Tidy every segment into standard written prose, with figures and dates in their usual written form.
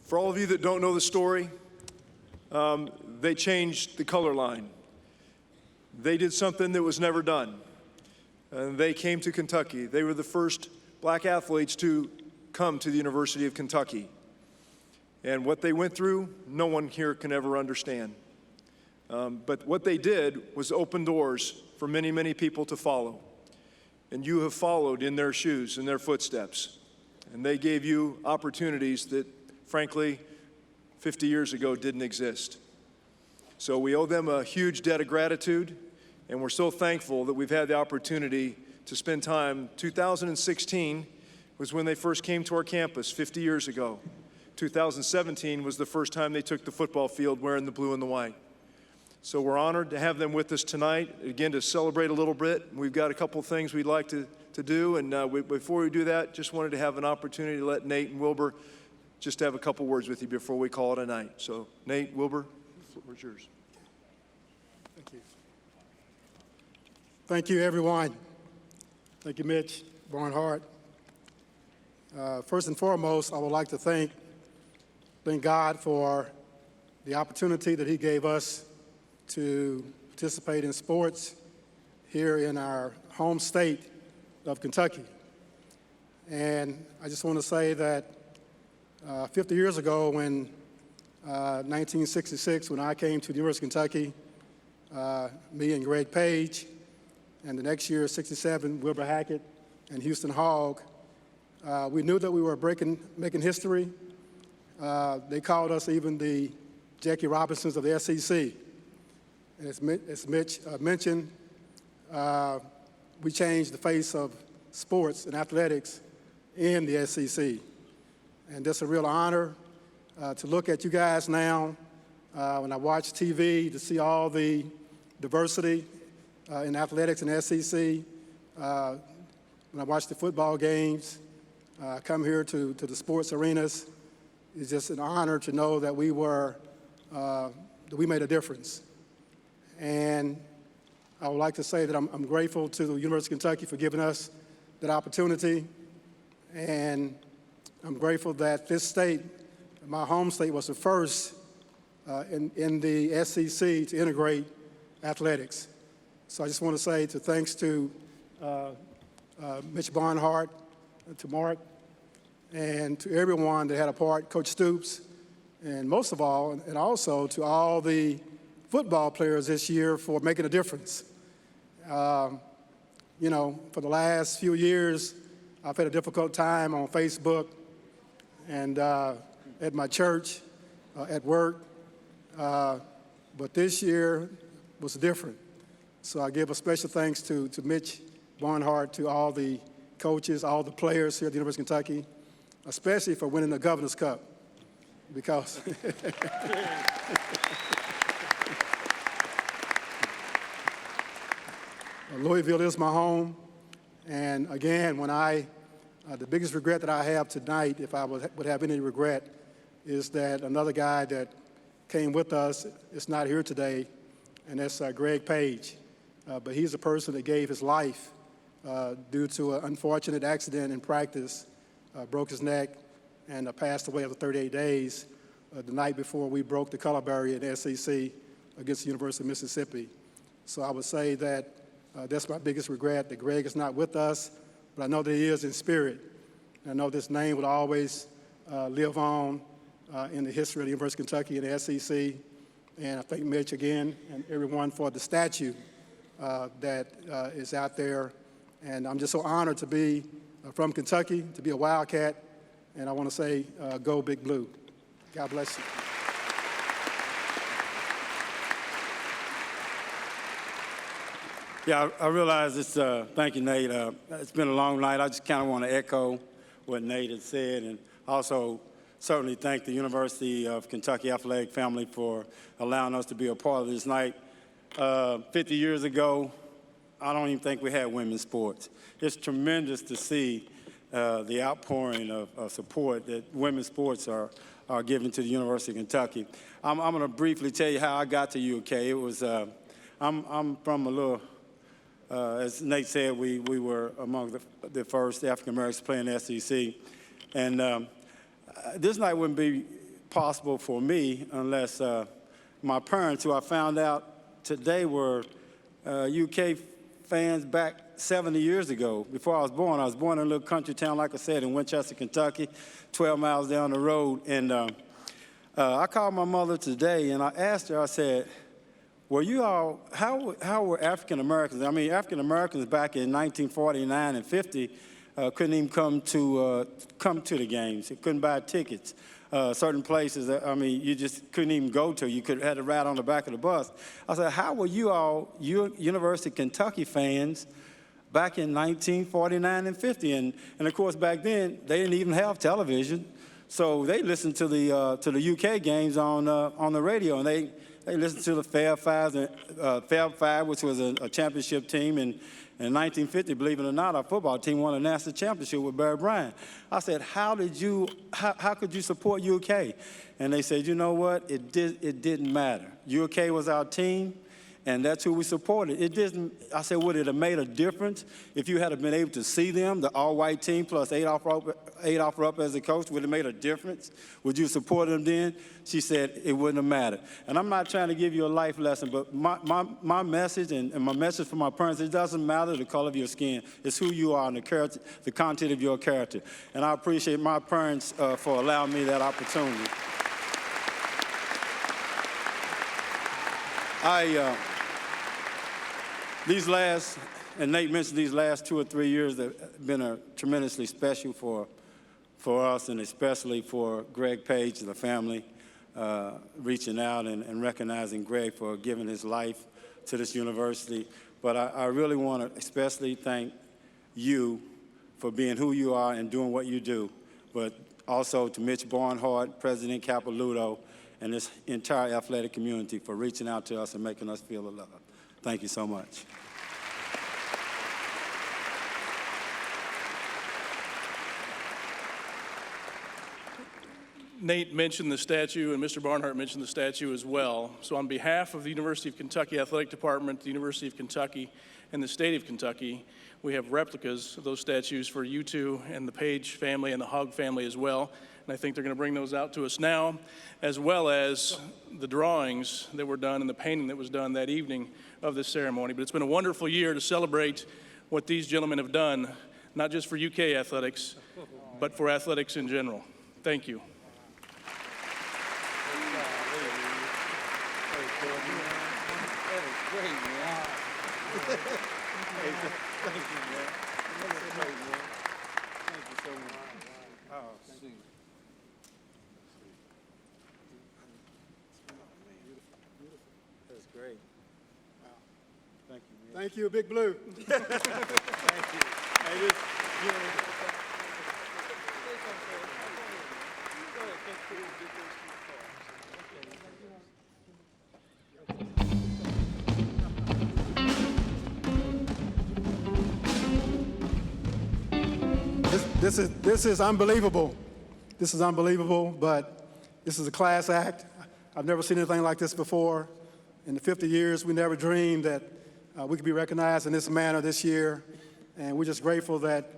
For all of you that don't know the story, they changed the color line. They did something that was never done. They came to Kentucky. They were the first black athletes to come to the University of Kentucky. And what they went through, no one here can ever understand. But what they did was open doors for many, many people to follow. And you have followed in their shoes, in their footsteps. And they gave you opportunities that, frankly, 50 years ago didn't exist. So we owe them a huge debt of gratitude, and we're so thankful that we've had the opportunity to spend time. 2016 was when they first came to our campus 50 years ago. 2017 was the first time they took the football field wearing the blue and the white. So we're honored to have them with us tonight, again, to celebrate a little bit. We've got a couple things we'd like to do, and before we do that, just wanted to have an opportunity to let Nate and Wilbur just have a couple words with you before we call it a night. So Nate, Wilbur, the floor is yours. Thank you. Thank you, everyone. Thank you, Mitch Barnhart. First and foremost, I would like to thank God for the opportunity that he gave us to participate in sports here in our home state of Kentucky. And I just want to say that 50 years ago, when 1966, when I came to the University of Kentucky, me and Greg Page, and the next year, 67, Wilbur Hackett and Houston Hogg, we knew that we were making history. They called us even the Jackie Robinsons of the SEC. And as Mitch mentioned, we changed the face of sports and athletics in the SEC. And it's a real honor to look at you guys now when I watch TV, to see all the diversity in athletics and SEC. When I watch the football games, come here to the sports arenas, it's just an honor to know that we made a difference. And I would like to say that I'm grateful to the University of Kentucky for giving us that opportunity. And I'm grateful that this state, my home state, was the first in the SEC to integrate athletics. So I just want to say thanks to Mitch Barnhart, to Mark, and to everyone that had a part, Coach Stoops, and most of all, and also to all the football players this year for making a difference. You know, for the last few years, I've had a difficult time on Facebook and at my church, at work, but this year was different. So I give a special thanks to Mitch Barnhart, to all the coaches, all the players here at the University of Kentucky, especially for winning the Governor's Cup, because Louisville is my home. And again, when the biggest regret that I have tonight, if I would have any regret, is that another guy that came with us is not here today, and that's Greg Page. But he's a person that gave his life due to an unfortunate accident in practice, broke his neck, and passed away after 38 days the night before we broke the color barrier in the SEC against the University of Mississippi. So I would say that that's my biggest regret, that Greg is not with us, but I know that he is in spirit. And I know this name will always live on in the history of the University of Kentucky and the SEC. And I thank Mitch again and everyone for the statue that is out there. And I'm just so honored to be from Kentucky, to be a Wildcat. And I want to say, go Big Blue. God bless you. Yeah, I realize it's, thank you, Nate. It's been a long night. I just kind of want to echo what Nate had said, and also certainly thank the University of Kentucky athletic family for allowing us to be a part of this night. 50 years ago, I don't even think we had women's sports. It's tremendous to see the outpouring of support that women's sports are giving to the University of Kentucky. I'm going to briefly tell you how I got to UK. It was, I'm from a little, as Nate said, we were among the first African Americans playing the SEC. And this night wouldn't be possible for me unless my parents, who I found out today were UK fans back 70 years ago. Before I was born in a little country town, like I said, in Winchester, Kentucky, 12 miles down the road. And I called my mother today, and I asked her, I said, were you all, how were African Americans? I mean, African Americans back in 1949 and 50 couldn't even come to the games. They couldn't buy tickets. Certain places, I mean, you just couldn't even go to. You had to ride on the back of the bus. I said, how were you all, University of Kentucky fans, back in 1949 and 50? And of course, back then, they didn't even have television. So they listened to the UK games on the radio, and they listened to the Fab Five, which was a championship team. And in 1950, believe it or not, our football team won a national championship with Barry Bryant. I said, how could you support UK? And they said, you know what? It didn't matter. UK was our team, and that's who we supported. It didn't. I said, would it have made a difference if you had been able to see them, the all-white team plus Adolph Rupp as a coach? Would it have made a difference? Would you support them then? She said it wouldn't have mattered. And I'm not trying to give you a life lesson, but my message and my message for my parents, it doesn't matter the color of your skin. It's who you are and the content of your character. And I appreciate my parents for allowing me that opportunity. And Nate mentioned these last 2 or 3 years that have been tremendously special for us, and especially for Greg Page and the family, reaching out and recognizing Greg for giving his life to this university. But I really want to especially thank you for being who you are and doing what you do, but also to Mitch Barnhart, President Capilouto, and this entire athletic community for reaching out to us and making us feel the love. Thank you so much. Nate mentioned the statue, and Mr. Barnhart mentioned the statue as well. So on behalf of the University of Kentucky Athletic Department, the University of Kentucky, and the state of Kentucky, we have replicas of those statues for you two and the Page family and the Hogg family as well. And I think they're going to bring those out to us now, as well as the drawings that were done and the painting that was done that evening of this ceremony. But it's been a wonderful year to celebrate what these gentlemen have done, not just for UK athletics, but for athletics in general. Thank you. Thank you, Big Blue. Thank you. This is unbelievable. This is unbelievable, but this is a class act. I've never seen anything like this before. In the 50 years, we never dreamed that we could be recognized in this manner this year, and we're just grateful that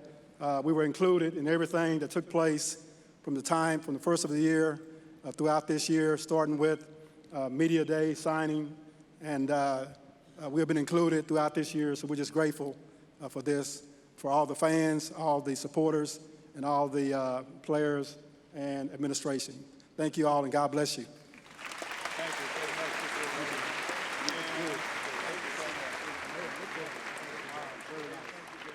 we were included in everything that took place from the first of the year throughout this year, starting with Media Day signing, and we've been included throughout this year, so we're just grateful for this, for all the fans, all the supporters, and all the players and administration. Thank you all, and God bless you.